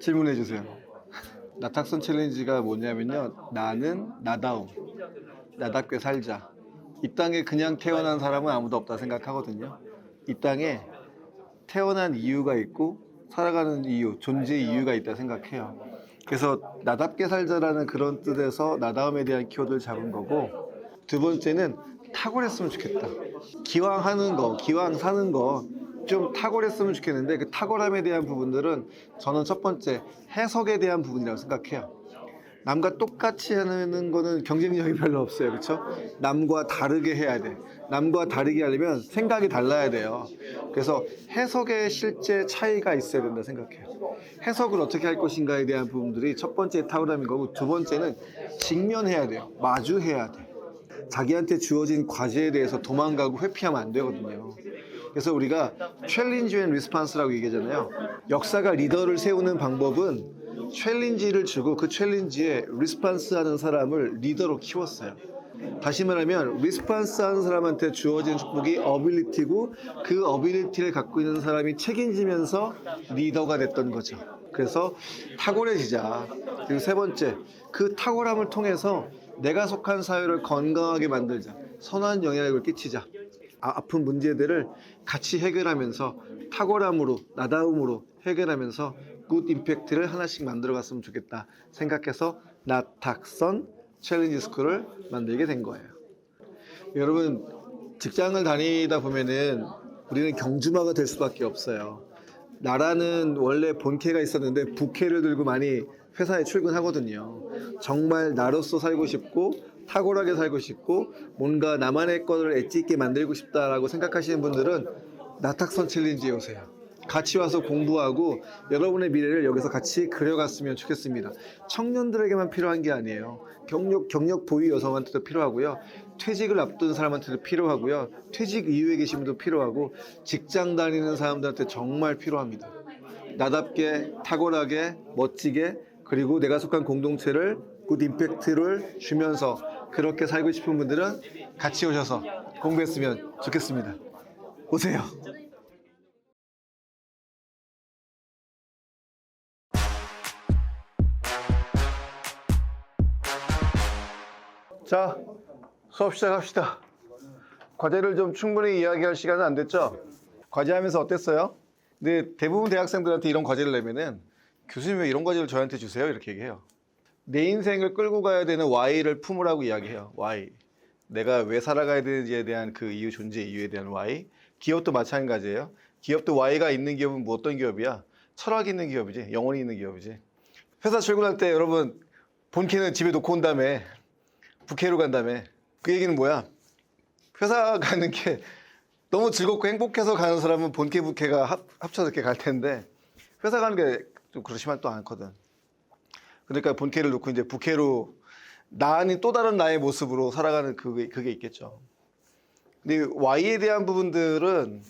질문해 주세요. 나탁선 챌린지가 뭐냐면요. 나는 나다움. 나답게 살자. 이 땅에 그냥 태어난 사람은 아무도 없다 생각하거든요. 이 땅에 태어난 이유가 있고 살아가는 이유, 존재 이유가 있다 생각해요. 그래서 나답게 살자라는 그런 뜻에서 나다움에 대한 키워드를 잡은 거고, 두 번째는 탁월했으면 좋겠다. 기왕 하는 거, 기왕 사는 거 좀 탁월했으면 좋겠는데, 그 탁월함에 대한 부분들은 저는 첫 번째 해석에 대한 부분이라고 생각해요. 남과 똑같이 하는 거는 경쟁력이 별로 없어요. 그렇죠? 남과 다르게 해야 돼. 남과 다르게 하려면 생각이 달라야 돼요. 그래서 해석에 실제 차이가 있어야 된다 생각해요. 해석을 어떻게 할 것인가에 대한 부분들이 첫 번째 탁월함인 거고, 두 번째는 직면해야 돼요. 마주해야 돼. 자기한테 주어진 과제에 대해서 도망가고 회피하면 안 되거든요. 그래서 우리가 챌린지 앤 리스판스라고 얘기하잖아요. 역사가 리더를 세우는 방법은 챌린지를 주고 그 챌린지에 리스판스 하는 사람을 리더로 키웠어요. 다시 말하면 리스판스 하는 사람한테 주어진 축복이 어빌리티고, 그 어빌리티를 갖고 있는 사람이 책임지면서 리더가 됐던 거죠. 그래서 탁월해지자. 그리고 세 번째, 그 탁월함을 통해서 내가 속한 사회를 건강하게 만들자. 선한 영향력을 끼치자. 아픈 문제들을 같이 해결하면서 탁월함으로, 나다움으로 해결하면서 굿 임팩트를 하나씩 만들어 갔으면 좋겠다 생각해서 나탁선 챌린지 스쿨을 만들게 된 거예요. 여러분, 직장을 다니다 보면은 우리는 경주마가 될 수밖에 없어요. 나라는 원래 본캐가 있었는데 부캐를 들고 많이 회사에 출근하거든요. 정말 나로서 살고 싶고 탁월하게 살고 싶고 뭔가 나만의 거를 엣지 있게 만들고 싶다라고 생각하시는 분들은 나탁선 챌린지에 오세요. 같이 와서 공부하고 여러분의 미래를 여기서 같이 그려갔으면 좋겠습니다. 청년들에게만 필요한 게 아니에요. 경력 보유 여성한테도 필요하고요. 퇴직을 앞둔 사람한테도 필요하고요. 퇴직 이후에 계신 분도 필요하고, 직장 다니는 사람들한테 정말 필요합니다. 나답게, 탁월하게, 멋지게, 그리고 내가 속한 공동체를 굿 임팩트를 주면서 그렇게 살고 싶은 분들은 같이 오셔서 공부했으면 좋겠습니다. 오세요. 자, 수업 시작합시다. 과제를 좀 충분히 이야기할 시간은 안 됐죠? 과제하면서 어땠어요? 근데 대부분 대학생들한테 이런 과제를 내면은 교수님 왜 이런 과제를 저한테 주세요? 이렇게 얘기해요. 내 인생을 끌고 가야 되는 Y를 품으라고 이야기해요. Y. 내가 왜 살아가야 되는지에 대한 그 이유, 존재 이유에 대한 Y. 기업도 마찬가지예요. 기업도 Y가 있는 기업은 뭐 어떤 기업이야? 철학이 있는 기업이지. 영혼이 있는 기업이지. 회사 출근할 때 여러분 본캐는 집에 놓고 온 다음에 부캐로 간 다음에 그 얘기는 뭐야? 회사 가는 게 너무 즐겁고 행복해서 가는 사람은 본캐 부캐가 합쳐서 이렇게 갈 텐데, 회사 가는 게 좀 그렇지만 또 않거든. 그러니까 본캐를 놓고 이제 부캐로 나 아닌 또 다른 나의 모습으로 살아가는 그게 있겠죠. 근데 Y에 대한 부분들은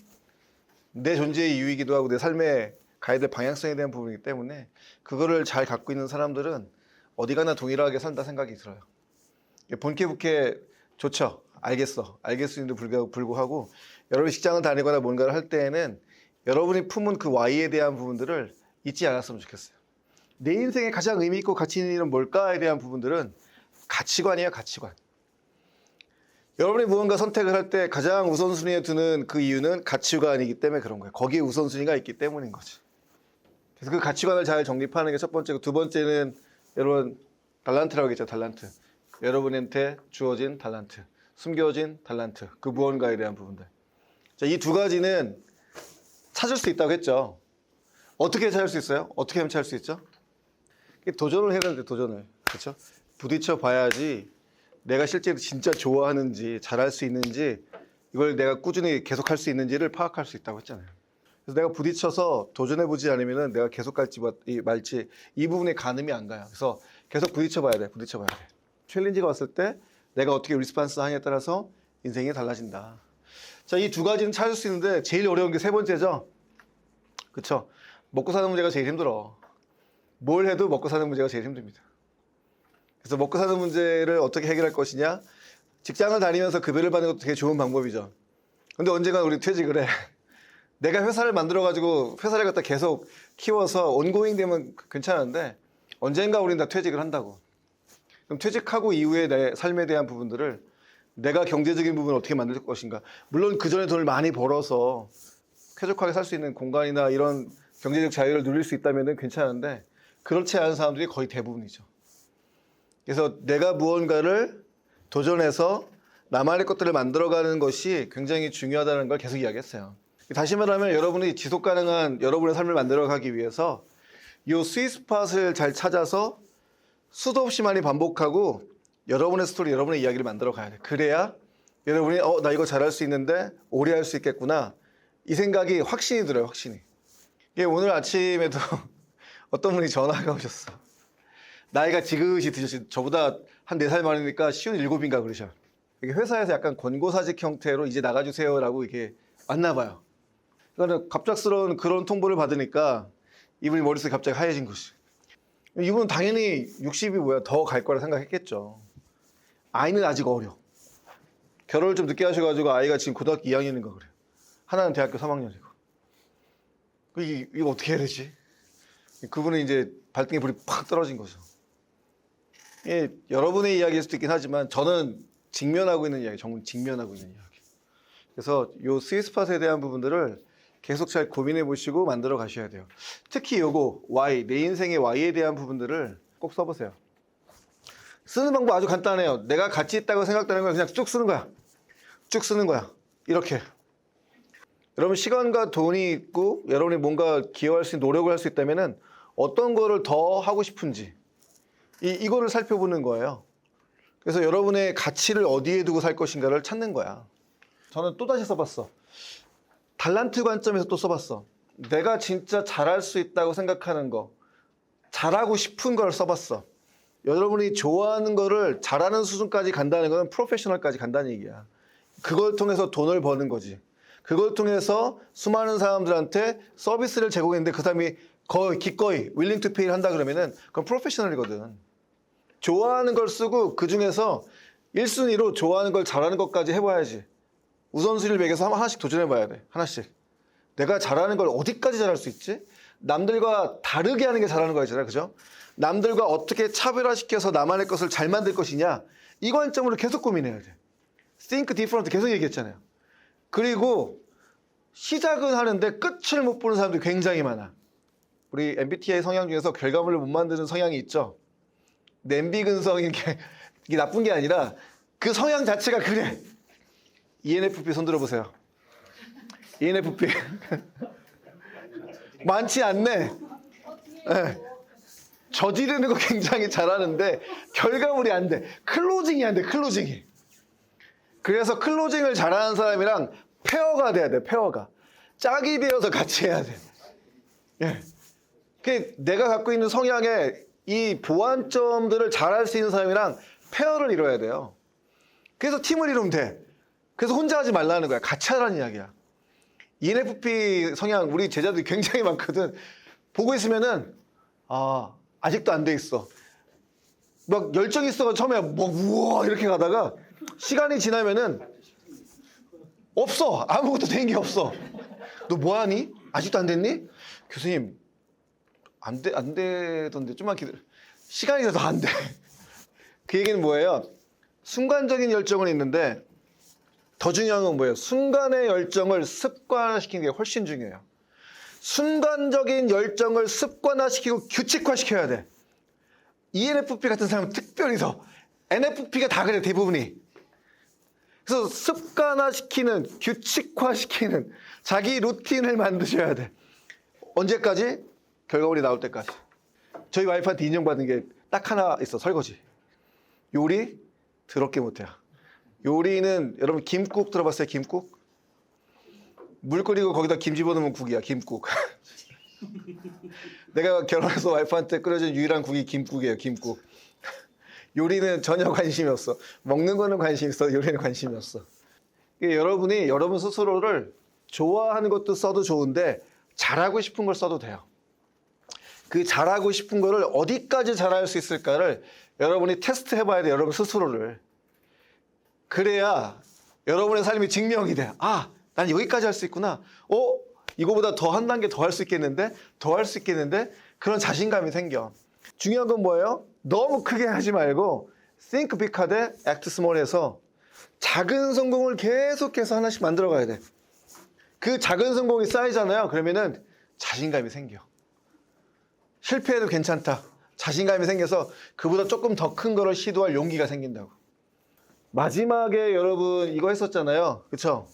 내 존재의 이유이기도 하고 내 삶의 가야 될 방향성에 대한 부분이기 때문에 그거를 잘 갖고 있는 사람들은 어디 가나 동일하게 산다 생각이 들어요. 본캐 부캐 좋죠. 알겠음에도 불구하고 여러분이 직장을 다니거나 뭔가를 할 때에는 여러분이 품은 그 Y에 대한 부분들을 잊지 않았으면 좋겠어요. 내 인생에 가장 의미 있고 가치 있는 일은 뭘까에 대한 부분들은 가치관이에요. 가치관. 여러분이 무언가 선택을 할 때 가장 우선순위에 두는 그 이유는 가치관이기 때문에 그런 거예요. 거기에 우선순위가 있기 때문인 거지. 그래서 그 가치관을 잘 정립하는 게 첫 번째고, 두 번째는 여러분 달란트라고 했죠. 달란트. 여러분한테 주어진 달란트, 숨겨진 달란트, 그 무언가에 대한 부분들. 자, 이 두 가지는 찾을 수 있다고 했죠. 어떻게 찾을 수 있어요? 어떻게 하면 찾을 수 있죠? 도전을 해야 되는데, 도전을. 그렇죠? 부딪혀 봐야지 내가 실제로 진짜 좋아하는지, 잘할 수 있는지, 이걸 내가 꾸준히 계속할 수 있는지를 파악할 수 있다고 했잖아요. 그래서 내가 부딪혀서 도전해보지 않으면 내가 계속 갈지 말지 이 부분에 가늠이 안 가요. 그래서 계속 부딪혀 봐야 돼. 챌린지가 왔을 때 내가 어떻게 리스판스 하냐에 따라서 인생이 달라진다. 자, 이 두 가지는 찾을 수 있는데 제일 어려운 게 세 번째죠. 그쵸? 먹고 사는 문제가 제일 힘들어. 뭘 해도 먹고 사는 문제가 제일 힘듭니다. 그래서 먹고 사는 문제를 어떻게 해결할 것이냐? 직장을 다니면서 급여를 받는 것도 되게 좋은 방법이죠. 근데 언젠가 우리 퇴직을 해. 내가 회사를 만들어가지고 회사를 갖다 계속 키워서 온고잉 되면 괜찮은데 언젠가 우린 다 퇴직을 한다고. 그럼 퇴직하고 이후에 내 삶에 대한 부분들을 내가 경제적인 부분을 어떻게 만들 것인가. 물론 그 전에 돈을 많이 벌어서 쾌적하게 살 수 있는 공간이나 이런 경제적 자유를 누릴 수 있다면 괜찮은데 그렇지 않은 사람들이 거의 대부분이죠. 그래서 내가 무언가를 도전해서 나만의 것들을 만들어가는 것이 굉장히 중요하다는 걸 계속 이야기했어요. 다시 말하면 여러분이 지속 가능한 여러분의 삶을 만들어가기 위해서 이 스윗스팟을 잘 찾아서 수도 없이 많이 반복하고 여러분의 스토리, 여러분의 이야기를 만들어 가야 돼. 그래야 여러분이 나 이거 잘할 수 있는데 오래 할 수 있겠구나. 이 생각이 확신이 들어요, 확신이. 오늘 아침에도 어떤 분이 전화가 오셨어. 나이가 지긋이 드셨어요. 저보다 한 4살 많으니까 57인가 그러셔. 이게 회사에서 약간 권고사직 형태로 이제 나가주세요라고 이게 왔나 봐요. 그러니까 갑작스러운 그런 통보를 받으니까 이분이 머릿속이 갑자기 하얘진 거지. 이분은 당연히 60이 뭐야 더 갈 거라 생각했겠죠. 아이는 아직 어려. 결혼을 좀 늦게 하셔가지고 아이가 지금 고등학교 2학년인가 그래요. 하나는 대학교 3학년이고. 이거 어떻게 해야 되지? 그분은 이제 발등에 불이 팍 떨어진 거죠. 여러분의 이야기일 수도 있긴 하지만 저는 직면하고 있는 이야기, 정말 직면하고 있는 이야기. 그래서 이 스윗스팟에 대한 부분들을 계속 잘 고민해 보시고 만들어 가셔야 돼요. 특히 요거 Y, 내 인생의 Y에 대한 부분들을 꼭 써보세요. 쓰는 방법 아주 간단해요. 내가 가치 있다고 생각되는 걸 그냥 쭉 쓰는 거야. 쭉 쓰는 거야. 이렇게. 여러분 시간과 돈이 있고 여러분이 뭔가 기여할 수 있는 노력을 할 수 있다면 어떤 거를 더 하고 싶은지 이거를 살펴보는 거예요. 그래서 여러분의 가치를 어디에 두고 살 것인가를 찾는 거야. 저는 또다시 써봤어. 달란트 관점에서 또 써봤어. 내가 진짜 잘할 수 있다고 생각하는 거, 잘하고 싶은 걸 써봤어. 여러분이 좋아하는 거를 잘하는 수준까지 간다는 건 프로페셔널까지 간다는 얘기야. 그걸 통해서 돈을 버는 거지. 그걸 통해서 수많은 사람들한테 서비스를 제공했는데 그 사람이 기꺼이 willing to pay를 한다 그러면은 그건 프로페셔널이거든. 좋아하는 걸 쓰고 그 중에서 1순위로 좋아하는 걸 잘하는 것까지 해봐야지. 우선순위를 매겨서 하나씩 도전해봐야 돼. 하나씩. 내가 잘하는 걸 어디까지 잘할 수 있지? 남들과 다르게 하는 게 잘하는 거잖아요. 그죠? 남들과 어떻게 차별화시켜서 나만의 것을 잘 만들 것이냐? 이 관점으로 계속 고민해야 돼. Think different 계속 얘기했잖아요. 그리고 시작은 하는데 끝을 못 보는 사람들이 굉장히 많아. 우리 MBTI 성향 중에서 결과물을 못 만드는 성향이 있죠. 냄비 근성이 이게 나쁜 게 아니라 그 성향 자체가 그래. ENFP 손 들어보세요. ENFP 많지 않네. 네. 저지르는 거 굉장히 잘하는데 결과물이 안 돼. 클로징이 안 돼. 클로징이. 그래서 클로징을 잘하는 사람이랑 페어가 돼야 돼. 페어가. 짝이 되어서 같이 해야 돼. 예. 내가 갖고 있는 성향의 이 보완점들을 잘할 수 있는 사람이랑 페어를 이뤄야 돼요. 그래서 팀을 이루면 돼. 그래서 혼자 하지 말라는 거야. 같이 하라는 이야기야. ENFP 성향 우리 제자들이 굉장히 많거든. 보고 있으면은 아직도 안 돼 있어. 막 열정이 있어가 처음에 뭐 우와 이렇게 가다가 시간이 지나면은 없어. 아무것도 된 게 없어. 너 뭐하니? 아직도 안 됐니? 교수님 안 되던데 좀만 기다려. 시간이 돼도 안 돼. 그 얘기는 뭐예요? 순간적인 열정은 있는데 더 중요한 건 뭐예요? 순간의 열정을 습관화시키는 게 훨씬 중요해요. 순간적인 열정을 습관화시키고 규칙화시켜야 돼. ENFP 같은 사람은 특별히 더. NFP가 다 그래, 대부분이. 그래서 습관화시키는, 규칙화시키는 자기 루틴을 만드셔야 돼. 언제까지? 결과물이 나올 때까지. 저희 와이프한테 인정받은 게 딱 하나 있어, 설거지. 요리 더럽게 못해요. 요리는 여러분 김국 들어봤어요? 김국? 물 끓이고 거기다 김 집어넣으면 국이야. 김국. 내가 결혼해서 와이프한테 끓여준 유일한 국이 김국이에요. 김국. 요리는 전혀 관심이 없어. 먹는 거는 관심이 있어. 요리는 관심이 없어. 여러분이 여러분 스스로를 좋아하는 것도 써도 좋은데 잘하고 싶은 걸 써도 돼요. 그 잘하고 싶은 거를 어디까지 잘할 수 있을까를 여러분이 테스트 해봐야 돼요. 여러분 스스로를. 그래야 여러분의 삶이 증명이 돼. 난 여기까지 할 수 있구나. 이거보다 더 한 단계 더 할 수 있겠는데? 더 할 수 있겠는데? 그런 자신감이 생겨. 중요한 건 뭐예요? 너무 크게 하지 말고 think big 하되 act small 해서 작은 성공을 계속해서 하나씩 만들어 가야 돼. 그 작은 성공이 쌓이잖아요. 그러면은 자신감이 생겨. 실패해도 괜찮다. 자신감이 생겨서 그보다 조금 더 큰 거를 시도할 용기가 생긴다고. 마지막에 여러분 이거 했었잖아요. 그쵸?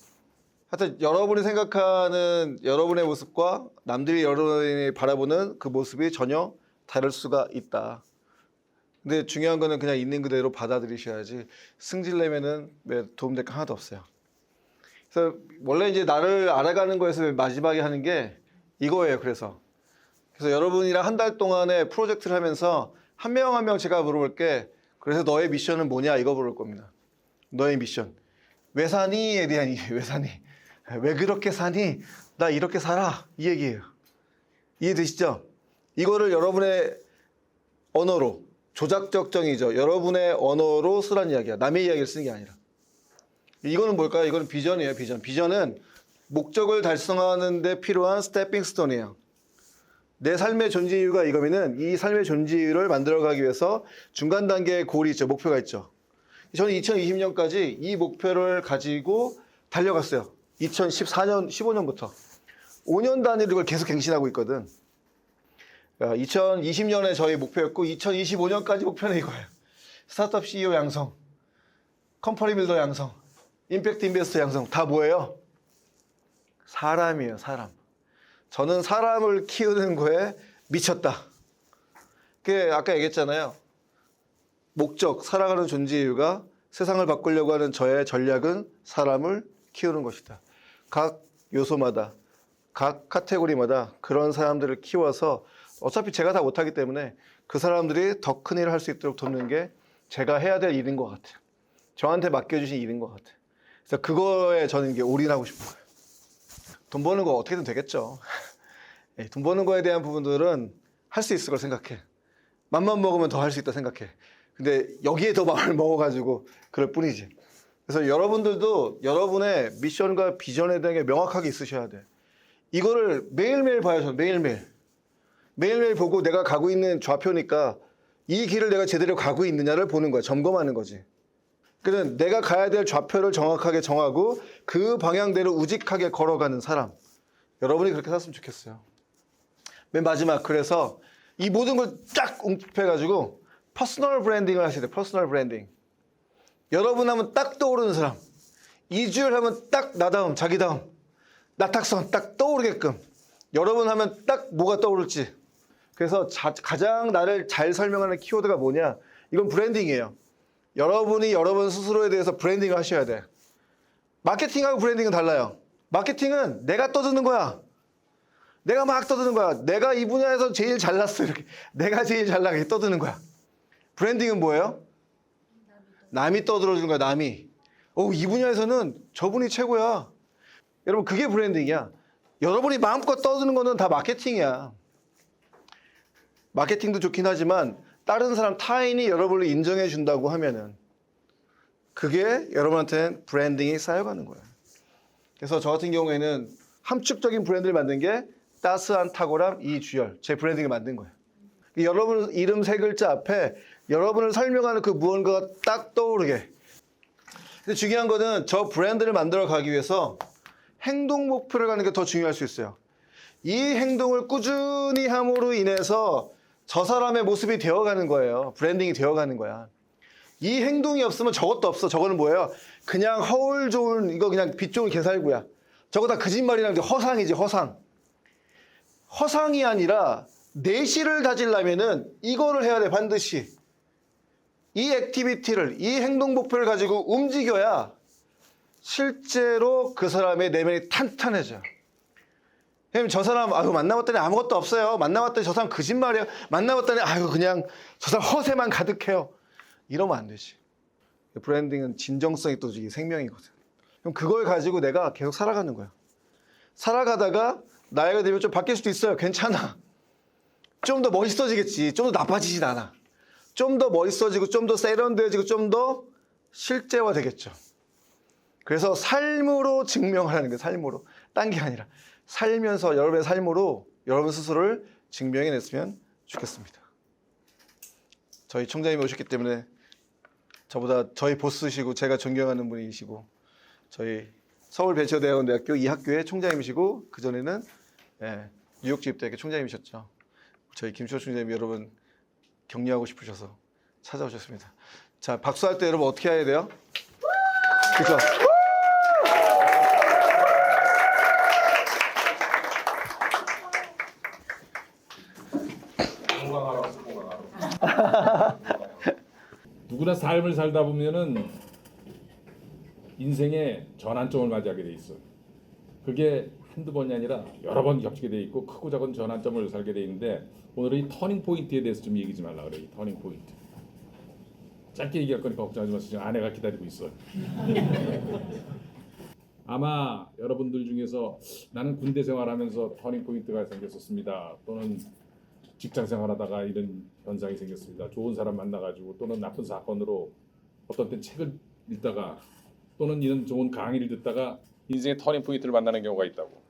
하여튼 여러분이 생각하는 여러분의 모습과 남들이 여러분이 바라보는 그 모습이 전혀 다를 수가 있다. 근데 중요한 거는 그냥 있는 그대로 받아들이셔야지 승질내면은 도움될 거 하나도 없어요. 그래서 원래 이제 나를 알아가는 거에서 마지막에 하는 게 이거예요. 그래서 여러분이랑 한 달 동안의 프로젝트를 하면서 한 명 한 명 제가 물어볼게. 그래서 너의 미션은 뭐냐 이거 물을 겁니다. 너의 미션. 왜 사니?에 대한 이해. 왜 사니? 왜 그렇게 사니? 나 이렇게 살아. 이 얘기예요. 이해되시죠? 이거를 여러분의 언어로 조작적 정의죠. 여러분의 언어로 쓰란 이야기야. 남의 이야기를 쓰는 게 아니라. 이거는 뭘까요? 이거는 비전이에요. 비전. 비전은 목적을 달성하는 데 필요한 스태핑 스톤이에요. 내 삶의 존재 이유가 이거면은 이 삶의 존재 이유를 만들어가기 위해서 중간 단계의 골이 있죠. 목표가 있죠. 저는 2020년까지 이 목표를 가지고 달려갔어요. 2014년, 15년부터. 5년 단위로 이걸 계속 갱신하고 있거든. 2020년에 저희 목표였고 2025년까지 목표는 이거예요. 스타트업 CEO 양성, 컴퍼니 빌더 양성, 임팩트 인베스터 양성. 다 뭐예요? 사람이에요. 사람. 저는 사람을 키우는 거에 미쳤다. 그게 아까 얘기했잖아요. 목적, 살아가는 존재 이유가 세상을 바꾸려고 하는 저의 전략은 사람을 키우는 것이다. 각 요소마다, 각 카테고리마다 그런 사람들을 키워서 어차피 제가 다 못하기 때문에 그 사람들이 더 큰 일을 할 수 있도록 돕는 게 제가 해야 될 일인 것 같아요. 저한테 맡겨주신 일인 것 같아요. 그래서 그거에 저는 이게 올인하고 싶은 거예요. 돈 버는 거 어떻게든 되겠죠. 돈 버는 거에 대한 부분들은 할 수 있을 걸 생각해. 맘만 먹으면 더 할 수 있다 생각해. 근데 여기에 더 마음을 먹어가지고 그럴 뿐이지. 그래서 여러분들도 여러분의 미션과 비전에 대한 게 명확하게 있으셔야 돼. 이거를 매일매일 봐요. 저는 매일매일. 매일매일 보고 내가 가고 있는 좌표니까 이 길을 내가 제대로 가고 있느냐를 보는 거야. 점검하는 거지. 그래서 내가 가야 될 좌표를 정확하게 정하고 그 방향대로 우직하게 걸어가는 사람. 여러분이 그렇게 살았으면 좋겠어요. 맨 마지막, 그래서 이 모든 걸 쫙 웅집해가지고 퍼스널 브랜딩을 하셔야 돼요. 퍼스널 브랜딩. 여러분 하면 딱 떠오르는 사람. 이주열 하면 딱 나다움, 자기다움. 나탁성 딱 떠오르게끔. 여러분 하면 딱 뭐가 떠오를지. 그래서 가장 나를 잘 설명하는 키워드가 뭐냐? 이건 브랜딩이에요. 여러분이 여러분 스스로에 대해서 브랜딩을 하셔야 돼. 마케팅하고 브랜딩은 달라요. 마케팅은 내가 떠드는 거야. 내가 막 떠드는 거야. 내가 이 분야에서 제일 잘났어. 이렇게. 내가 제일 잘나게 떠드는 거야. 브랜딩은 뭐예요? 남이 떠들어주는 거야. 남이. 이 분야에서는 저분이 최고야. 여러분, 그게 브랜딩이야. 여러분이 마음껏 떠드는 거는 다 마케팅이야. 마케팅도 좋긴 하지만 다른 사람, 타인이 여러분을 인정해 준다고 하면은 그게 여러분한테는 브랜딩이 쌓여가는 거예요. 그래서 저 같은 경우에는 함축적인 브랜드를 만든 게 따스한 탁월함 이주열, 제 브랜딩을 만든 거예요. 여러분 이름 세 글자 앞에 여러분을 설명하는 그 무언가가 딱 떠오르게. 근데 중요한 거는 저 브랜드를 만들어 가기 위해서 행동 목표를 가는 게 더 중요할 수 있어요. 이 행동을 꾸준히 함으로 인해서 저 사람의 모습이 되어가는 거예요. 브랜딩이 되어가는 거야. 이 행동이 없으면 저것도 없어. 저거는 뭐예요? 그냥 허울 좋은, 이거 그냥 빛 좋은 개살구야. 저거 다 거짓말이랑 허상이지, 허상. 허상이 아니라 내실을 다지려면은 이거를 해야 돼, 반드시. 이 액티비티를, 이 행동 목표를 가지고 움직여야 실제로 그 사람의 내면이 탄탄해져요. 왜냐면 저 사람, 만나봤더니 아무것도 없어요. 만나봤더니 저 사람 거짓말이에요. 만나봤더니, 그냥 저 사람 허세만 가득해요. 이러면 안 되지. 브랜딩은 진정성이 또 이게 생명이거든. 그럼 그걸 가지고 내가 계속 살아가는 거야. 살아가다가 나이가 되면 좀 바뀔 수도 있어요. 괜찮아. 좀 더 멋있어지겠지. 좀 더 나빠지진 않아. 좀 더 멋있어지고, 좀 더 세련돼지고, 좀 더 실제화 되겠죠. 그래서 삶으로 증명하라는 거예요. 삶으로. 딴 게 아니라. 살면서 여러분의 삶으로 여러분 스스로를 증명해냈으면 좋겠습니다. 저희 총장님이 오셨기 때문에 저보다 저희 보스시고 제가 존경하는 분이시고 저희 서울벤처대학원대학교 이 학교의 총장님이시고 그전에는 뉴욕주립대학교 총장님이셨죠. 저희 김시호 총장님 여러분 격려하고 싶으셔서 찾아오셨습니다. 자, 박수할 때 여러분 어떻게 해야 돼요? 그죠? 누구나 삶을 살다 보면은 인생의 전환점을 맞이하게 돼 있어. 그게 한두 번이 아니라 여러 번 겹치게 돼 있고 크고 작은 전환점을 살게 돼 있는데 오늘은 이 터닝 포인트에 대해서 좀 얘기 좀 하려고 그래. 이 터닝 포인트. 짧게 얘기할 거니까 걱정하지 마세요. 지금 아내가 기다리고 있어. 아마 여러분들 중에서 나는 군대 생활하면서 터닝 포인트가 생겼었습니다. 또는 직장 생활하다가 이런 현상이 생겼습니다. 좋은 사람 만나가지고 또는 나쁜 사건으로 어떤 때 책을 읽다가 또는 이런 좋은 강의를 듣다가 인생의 터닝 포인트를 만나는 경우가 있다고.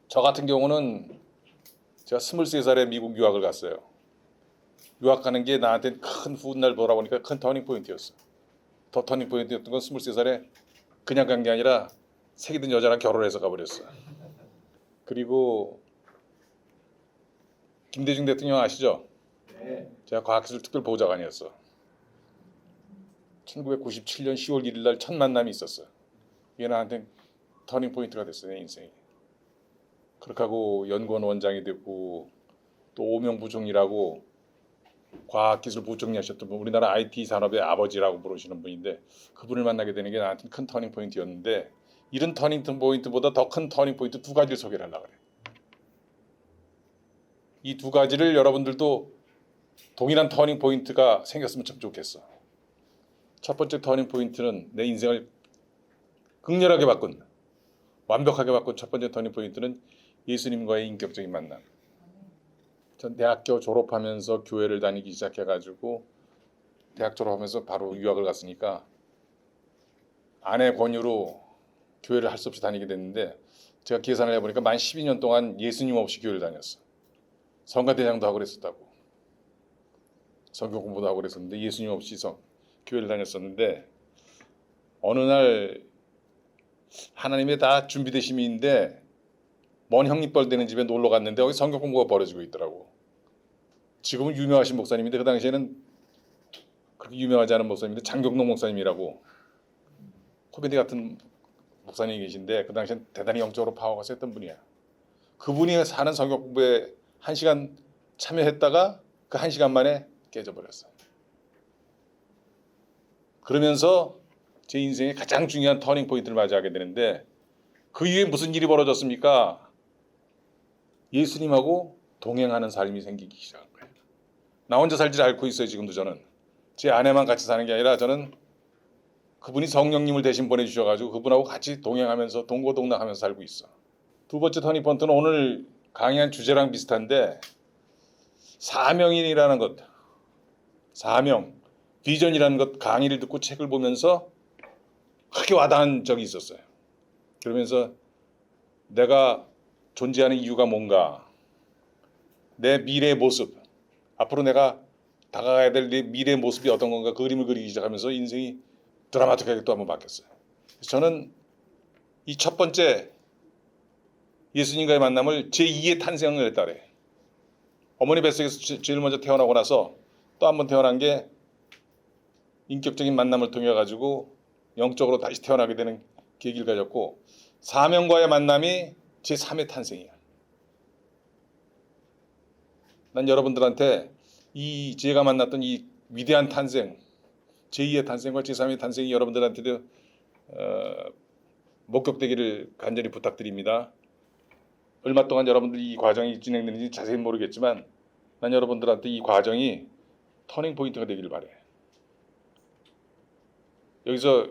저 같은 경우는 제가 23살에 미국 유학을 갔어요. 유학 가는 게 나한테 큰 훗날 돌아보니까 큰 터닝 포인트였어. 더 터닝 포인트였던 건 23살에 그냥 간 게 아니라 사귀던 여자랑 결혼해서 가버렸어. 그리고 김대중 대통령 아시죠? 네. 제가 과학기술 특별보좌관이었어. 1997년 10월 1일 날 첫 만남이 있었어. 이게 나한테 터닝 포인트가 됐어요, 내 인생이. 그렇게 하고 연구원 원장이 됐고 또 오명부총리라고 과학기술 부총리 하셨던 분, 우리나라 IT 산업의 아버지라고 부르시는 분인데 그분을 만나게 되는 게 나한테 큰 터닝 포인트였는데 이런 터닝 포인트보다 더 큰 터닝 포인트 두 가지를 소개를 하려고 그래. 이 두 가지를 여러분들도 동일한 터닝 포인트가 생겼으면 참 좋겠어. 첫 번째 터닝 포인트는 내 인생을 극렬하게 바꾼, 완벽하게 바꾼 첫 번째 터닝 포인트는 예수님과의 인격적인 만남. 전 대학교 졸업하면서 교회를 다니기 시작해가지고 대학 졸업하면서 바로 유학을 갔으니까 아내 권유로 교회를 할 수 없이 다니게 됐는데 제가 계산을 해보니까 만 12년 동안 예수님 없이 교회를 다녔어. 성가대장도 하고 그랬었다고. 성경 공부도 하고 그랬었는데 예수님 없이 교회를 다녔었는데 어느 날 하나님의 다 준비되심이 있는데 먼 형님뻘 되는 집에 놀러 갔는데 거기 성경 공부가 벌어지고 있더라고. 지금은 유명하신 목사님인데 그 당시에는 그렇게 유명하지 않은 목사님인데 장경동 목사님이라고 코미디 같은 목사님이 계신데 그 당시엔 대단히 영적으로 파워가 셌던 분이야. 그분이 사는 성경 공부에 1시간 참여했다가 그 1시간 만에 깨져버렸어요. 그러면서 제 인생의 가장 중요한 터닝 포인트를 맞이하게 되는데 그 이후에 무슨 일이 벌어졌습니까? 예수님하고 동행하는 삶이 생기기 시작한 거예요. 나 혼자 살지 않고 있어요. 지금도 저는. 제 아내만 같이 사는 게 아니라 저는 그분이 성령님을 대신 보내주셔가지고 그분하고 같이 동행하면서 동고동락하면서 살고 있어. 두 번째 터닝 포인트는 오늘 강의한 주제랑 비슷한데 사명이라는 것, 사명, 비전이라는 것 강의를 듣고 책을 보면서 크게 와닿은 적이 있었어요. 그러면서 내가 존재하는 이유가 뭔가, 내 미래의 모습, 앞으로 내가 다가가야 될 내 미래의 모습이 어떤 건가 그 그림을 그리기 시작하면서 인생이 드라마틱하게 또 한번 바뀌었어요. 저는 이 첫 번째 예수님과의 만남을 제2의 탄생을 했다 그래. 어머니 뱃속에서 제일 먼저 태어나고 나서 또 한 번 태어난 게 인격적인 만남을 통해 가지고 영적으로 다시 태어나게 되는 계기를 가졌고 사명과의 만남이 제3의 탄생이야. 난 여러분들한테 이 제가 만났던 이 위대한 탄생, 제2의 탄생과 제3의 탄생이 여러분들한테도 목격되기를 간절히 부탁드립니다. 얼마 동안 여러분들이 이 과정이 진행되는지 자세히 모르겠지만 난 여러분들한테 이 과정이 터닝 포인트가 되기를 바래. 여기서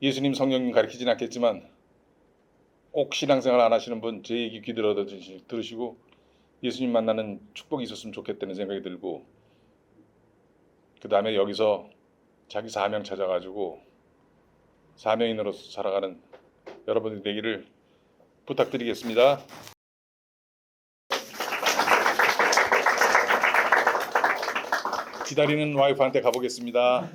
예수님 성령님 가르치진 않겠지만 꼭 신앙생활 안 하시는 분 제 얘기 귀 들으시고 예수님 만나는 축복이 있었으면 좋겠다는 생각이 들고 그 다음에 여기서 자기 사명 찾아가지고 사명인으로서 살아가는 여러분이 되기를 부탁드리겠습니다. 기다리는 와이프한테 가보겠습니다.